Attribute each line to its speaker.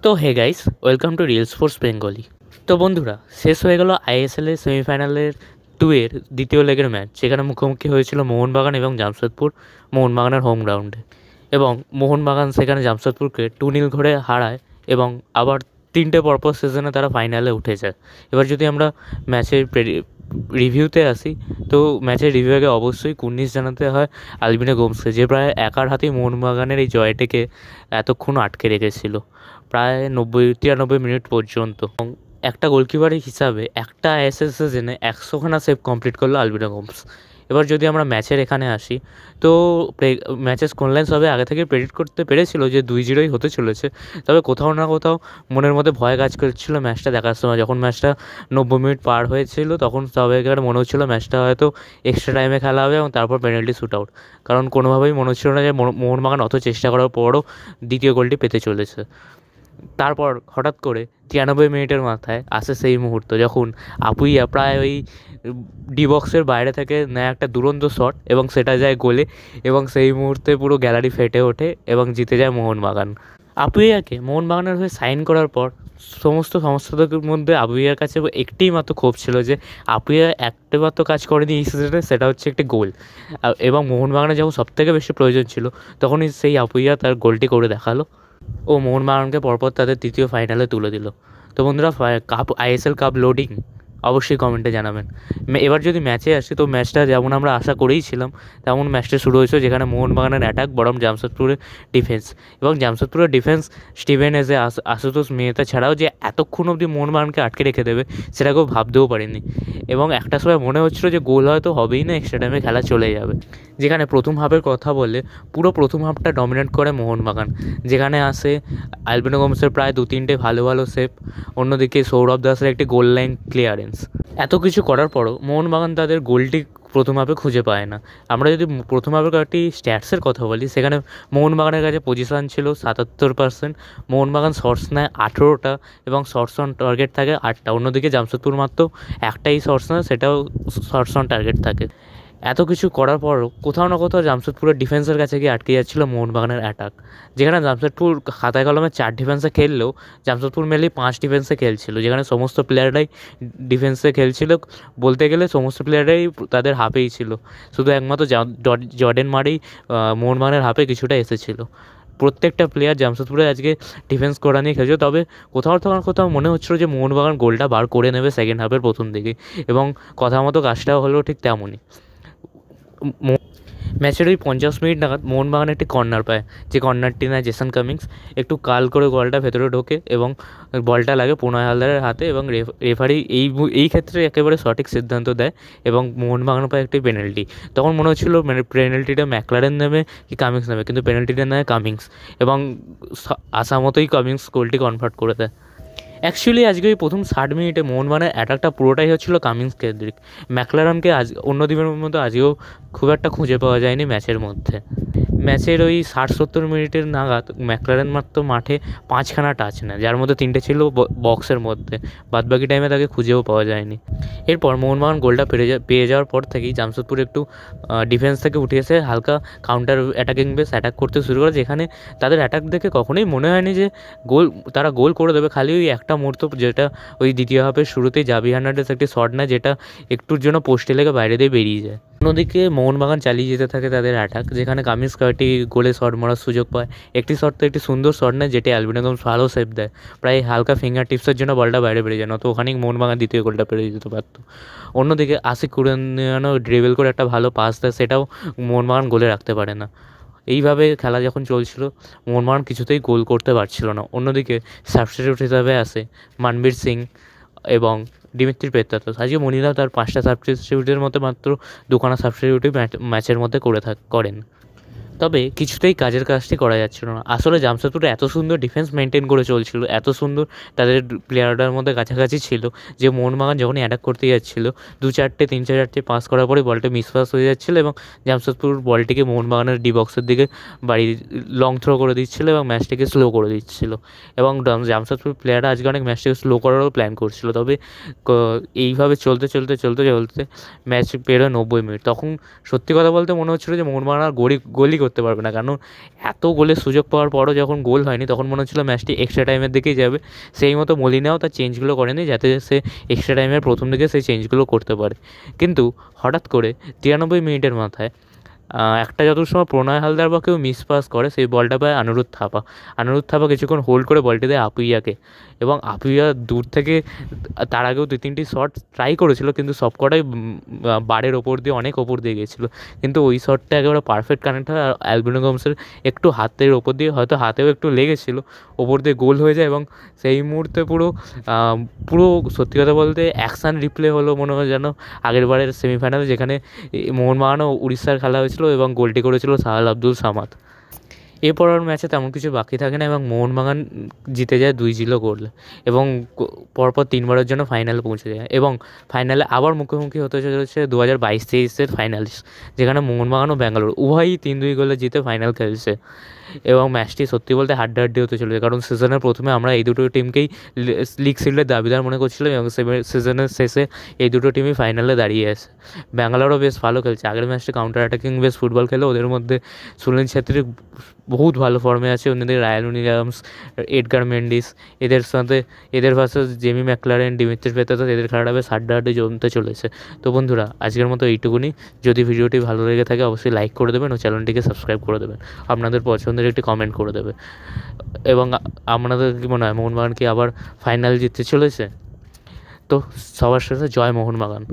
Speaker 1: তো hey guys, welcome to reel sports Bengali. তো বন্ধুরা, শেষ হয়ে গেল আইএসএলের সেমিফাইনালের 2 এর দ্বিতীয় লেগের ম্যাচ, যেখানে মুখোমুখি হয়েছিল মোহনবাগান এবং জামশেদপুর মোহনবাগানের হোম গ্রাউন্ডে। এবং মোহনবাগান সেখানে জামশেদপুরকে 2-0 ঘরে হারায় এবং আবার তিনটে পরপর সিজনে তারা ফাইনালে উঠে যায়। এবার যদি আমরা ম্যাচের রিভিউতে আসি, তো ম্যাচের রিভিউ আগে অবশ্যই কুর্নিশ জানাতে হয় আলবিনো গোমসকে, যে প্রায় একার হাতেই মোহনবাগানের এই জয়টিকে এতক্ষণ আটকে রেখেছিল প্রায় 93 মিনিট পর্যন্ত। এবং একটা গোলকিপার হিসাবে একটা আইএসএল সিজনে 100খানা সেভ কমপ্লিট করলো আলবিনো গোমস। এবার যদি আমরা ম্যাচের এখানে আসি, তো ম্যাচের স্কোরলাইন সবে আগে থেকে প্রেডিক্ট করতে পেরেছিল যে 2-0 হতে চলেছে। তবে কোথাও না কোথাও মনের মধ্যে ভয় কাজ করছিল ম্যাচটা দেখার সময়। যখন ম্যাচটা 90 মিনিট পার হয়েছিল, তখন সবাইকার মনে হচ্ছিলো ম্যাচটা হয়তো এক্সট্রা টাইমে খেলা হবে এবং তারপর পেনাল্টি শ্যুট আউট। কারণ কোনোভাবেই মনে হচ্ছিল না যে মোহনবাগান অত চেষ্টা করার পরও দ্বিতীয় গোলটি পেতে চলেছে। তারপর হঠাৎ করে 93 মিনিটের মাথায় আসে সেই মুহূর্ত যখন আপুইয়া প্রায় ওই ডি বক্সের বাইরে থেকে নেয় একটা দুরন্ত শট এবং সেটা যায় গোলে। এবং সেই মুহূর্তে পুরো গ্যালারি ফেটে ওঠে এবং জিতে যায় মোহনবাগান। আপুইয়াকে মোহনবাগানের হয়ে সাইন করার পর সমস্ত সমস্যাদের মধ্যে আপুইয়ার কাছে একটিই মাত্র ক্ষোভ ছিল যে আপুইয়া একটা মাত্র কাজ করেনি এই সিজনে, সেটা হচ্ছে একটি গোল। এবং মোহনবাগানের যখন সবথেকে বেশি প্রয়োজন ছিল, তখনই সেই আপুইয়া তার গোলটি করে দেখালো ও মোহনবাগানকে পরপর তাদের তৃতীয় ফাইনালে তুলে দিল। তো বন্ধুরা, কাপ আইএসএল কাপ লোডিং অবশ্যই কমেন্টে জানাবেন। এবার যদি ম্যাচে আসি, তো ম্যাচটা যেমন আমরা আশা করেইছিলাম তেমন ম্যাচটা শুরু হয়েছে, যেখানে মোহনবাগানের অ্যাটাক বরং জামশেদপুরের ডিফেন্স। এবং জামশেদপুরের ডিফেন্স স্টিভেন এজে আশুতোষ মেহতা ছাড়াও যে এতক্ষণ অবধি মোহনবাগানকে আটকে রেখে দেবে, সেটা কেউ ভাবতেও পারিনি। এবং একটা সময় মনে হচ্ছিলো যে গোল হয়তো হবেই না, এক্সট্রা টাইমে খেলা চলে যাবে। যেখানে প্রথম হাফের কথা বললে, পুরো প্রথম হাফটা ডমিনেট করে মোহনবাগান, যেখানে আসে আলবিনো গোমসের প্রায় 2-3টে ভালো ভালো সেভ, অন্যদিকে সৌরভ দাসের একটি গোল লাইন ক্লিয়ারেন্স। এত কিছু করার পরও মোহনবাগান তাদের গোলটি প্রথম হাফে খুঁজে পায় না। আমরা যদি প্রথম হাফের কয়েকটি স্ট্যাটসের কথা বলি, সেখানে মোহনবাগানের কাছে পজিশন ছিল 77%, মোহনবাগান শর্টস নেয় 18টা এবং শর্টস অন টার্গেট থাকে 8টা। অন্যদিকে জামশেদপুর মাত্র একটাই শর্টস নেয়, সেটাও শর্টস অন টার্গেট থাকে। এত কিছু করার পরও কোথাও না কোথাও জামশেদপুরের ডিফেন্সের কাছে গিয়ে আটকে যাচ্ছিলো মোহনবাগানের অ্যাটাক। যেখানে জামশেদপুর খাতায় কলমে 4 ডিফেন্সে খেললেও জামশেদপুর মেনলি 5 ডিফেন্সে খেলছিল, যেখানে সমস্ত প্লেয়াররাই ডিফেন্সে খেলছিল। বলতে গেলে সমস্ত প্লেয়াররাই তাদের হাফেই ছিল, শুধু একমাত্র জর্ডেন মারেই মোহনবাগানের হাফে কিছুটা এসেছিল। প্রত্যেকটা প্লেয়ার জামশেদপুরে আজকে ডিফেন্স করা নিয়ে খেলছে। তবে কোথাও কোথাও মনে হচ্ছিলো যে মোহনবাগান গোলটা বার করে নেবে সেকেন্ড হাফের প্রথম দিকে, এবং কথা মতো কাজটাও হলো ঠিক তেমনই। ম্যাচের ওই 50 মিনিট নাগাদ মোহনবাগান একটি কর্নার পায়, যে কর্নারটি নেয় জেসন কামিংস। একটু কাল করে বলটা ভেতরে ঢোকে এবং বলটা লাগে প্রণয় হালদারের হাতে, এবং রেফারি এই ক্ষেত্রে একেবারে সঠিক সিদ্ধান্ত দেয় এবং মোহনবাগান পায় একটি পেনাল্টি। তখন মনে হচ্ছিল পেনাল্টিটা ম্যাকলারেন নেবে কি কামিংস নেবে, কিন্তু পেনাল্টিটা নেয় কামিংস এবং আশা মতোই কামিংস গোলটি কনভার্ট করে দেয়। অ্যাকচুয়ালি আজকে ওই প্রথম 60 মিনিটে মোহনবাগানের অ্যাটাকটা পুরোটাই হচ্ছিলো কামিংস কেন্দ্রিক। ম্যাকলারেনকে অন্য দিনের মধ্যে আজকেও খুব একটা খুঁজে পাওয়া যায়নি ম্যাচের মধ্যে। ম্যাচের ওই 60-70 মিনিটের নাগাদ ম্যাকলারেন মাত্র মাঠে 5খানা টাচ নেয়, যার মধ্যে 3টে ছিল বক্সের মধ্যে। বাদবাকি টাইমে তাকে খুঁজেও পাওয়া যায়নি। এরপর মোহনবাগান গোলটা পেয়ে যাওয়ার পর থেকেই জামশেদপুর একটু ডিফেন্স থেকে উঠে এসে হালকা কাউন্টার অ্যাটাকিং বেস অ্যাটাক করতে শুরু করে, যেখানে তাদের অ্যাটাক দেখে কখনোই মনে হয়নি যে তারা গোল করে দেবে। খালি ওই একটা মুহূর্ত, যেটা ওই দ্বিতীয় হাফের শুরুতেই জাভি হার্নান্ডেজ একটি শট নেয়, যেটা একটুর জন্য পোস্টে লেগে বাইরে দিয়ে বেরিয়ে যায়। অন্যদিকে মোহনবাগান চালিয়ে যেতে থাকে তাদের অ্যাটাক, যেখানে কামিংস কয়েকটি গোলে শট মারার সুযোগ পায়। একটি শট তো একটি সুন্দর শট নেয়, যেটি আলবিনো গোমস ভালো সেভ দেয়, প্রায় হালকা ফিঙ্গার টিপসের জন্য বলটা বাইরে বেরিয়ে যায়, নয়তো ওখানেই মোহনবাগান দ্বিতীয় গোলটা পেরিয়ে যেতে পারত। অন্যদিকে আশিক কুরেনিয়ানো ড্রিবল করে একটা ভালো পাস দেয়, সেটাও মোহনবাগান গোলে রাখতে পারে না। এইভাবে খেলা যখন চলছিল, মোহনবাগান কিছুতেই গোল করতে পারছিল না। অন্যদিকে সাবস্টিটিউট হিসাবে আসে মানবীর সিং এবং দিমিত্রি পেত্রাতস। আজকে মনিরা তার 5টা সাবস্টিটিউটের মধ্যে মাত্র 2খানা সাবস্টিটিউটই ম্যাচের মধ্যে করেন। তবে কিছুতেই কাজের কাজটি করা যাচ্ছিল না। আসলে জামশেদপুর এত সুন্দর ডিফেন্স মেনটেন করে চলছিল, এত সুন্দর তাদের প্লেয়ারটার মধ্যে কাছাকাছি ছিল, যে মোহনবাগান যখনই অ্যাটাক করতে যাচ্ছিল 3-4টে পাস করার পরে বলটা মিসপাস হয়ে যাচ্ছিলো এবং জামশেদপুর বলটিকে মোহনবাগানের ডি বক্সের দিকে লং থ্রো করে দিচ্ছিলো এবং ম্যাচটিকে স্লো করে দিচ্ছিলো। এবং জামশেদপুর প্লেয়াররা আজকে অনেক ম্যাচটিকে স্লো করারও প্ল্যান করছিল। তবে এইভাবে চলতে ম্যাচ পেরোয় 90 মিনিট। তখন সত্যি কথা বলতে মনে হচ্ছিলো যে মোহনবাগান আর গোলই করতে করতে পারবে না, কারণ এত গোলের সুযোগ পাওয়ার পরও যখন গোল হয়নি তখন মনে হচ্ছিলো ম্যাচটি এক্সট্রা টাইমের দিকেই যাবে। সেই মতো মলিনাও তার চেঞ্জগুলো করেনি যাতে সে এক্সট্রা টাইমের প্রথম দিকে সেই চেঞ্জগুলো করতে পারে। কিন্তু হঠাৎ করে 93 মিনিটের মাথায় একটা যত সময় প্রণয় হালদার বা কেউ মিস পাস করে, সেই বলটা পায় আনিরুদ্ধ থাপা কিছুক্ষণ হোল্ড করে বলটি দেয় আপুইয়াকে, এবং আপুইয়া দূর থেকে তার আগেও 2-3টি শট ট্রাই করেছিল, কিন্তু সব কটাই বারের ওপর দিয়ে অনেক ওপর দিয়ে গেছিলো। কিন্তু ওই শটটা একেবারে পারফেক্ট কানেক্ট হয়, আর অ্যালবিনো গোমেজের একটু হাতের ওপর দিয়ে, হয়তো হাতেও একটু লেগেছিল, ওপর দিয়ে গোল হয়ে যায়। এবং সেই মুহূর্তে পুরো সত্যি কথা বলতে অ্যাকশান রিপ্লে হলো মনে হয় যেন আগের বারের সেমিফাইনালে, যেখানে মোহনবাগান ও উড়িষ্যার খেলা হয়েছিল এবং গোলটি করেছিল সাহাল আব্দুল সামাদ। এরপর আর ম্যাচে তেমন কিছু বাকি থাকে না এবং মোহনবাগান জিতে যায় 2-0 গোলে, এবং পরপর 3বারের জন্য ফাইনালে পৌঁছে যায়। এবং ফাইনালে আবার মুখোমুখি হতে চলেছে 2022-23 ফাইনালিস্ট, যেখানে মোহনবাগান ও ব্যাঙ্গালোর উভয়ই 3-2 গোলে জিতে ফাইনাল খেলছে। এবং ম্যাচটি সত্যি বলতে হাড্ডাহাড্ডি হতে চলেছে, কারণ সিজনের প্রথমে আমরা এই দুটো টিমকেই লিগ শিল্ডের দাবিদার মনে করছিলাম, এবং সিজনের শেষে এই দুটো টিমই ফাইনালে দাঁড়িয়ে আছে। ব্যাঙ্গালোরও বেশ ভালো খেলছে, আগের ম্যাচটি কাউন্টার অ্যাটাকিং বেশ ফুটবল খেলে, ওদের মধ্যে সুনীল ছেত্রী বহুত ভালো ফর্মে আছে, অন্যদিকে রায়ান উইলিয়ামস, এডগার মেন্ডিস, এদের ভার্সেস জেমি ম্যাকলারেন, ডিমিত্রিস পেত্রাতস, এদের খেলাটা বেশ হাড্ডাহাড্ডি জমতে চলেছে। তো বন্ধুরা, আজকের মতো এইটুকুনি। যদি ভিডিওটি ভালো লেগে থাকে অবশ্যই লাইক করে দেবেন ও চ্যানেলটিকে সাবস্ক্রাইব করে দেবেন, আপনাদের পছন্দের একটি কমেন্ট করে দেবে। এবং আপনাদের কী মনে হয়, মোহনবাগান কি আবার ফাইনাল জিততে চলেছে? তো সবার শেষে জয় মোহনবাগান।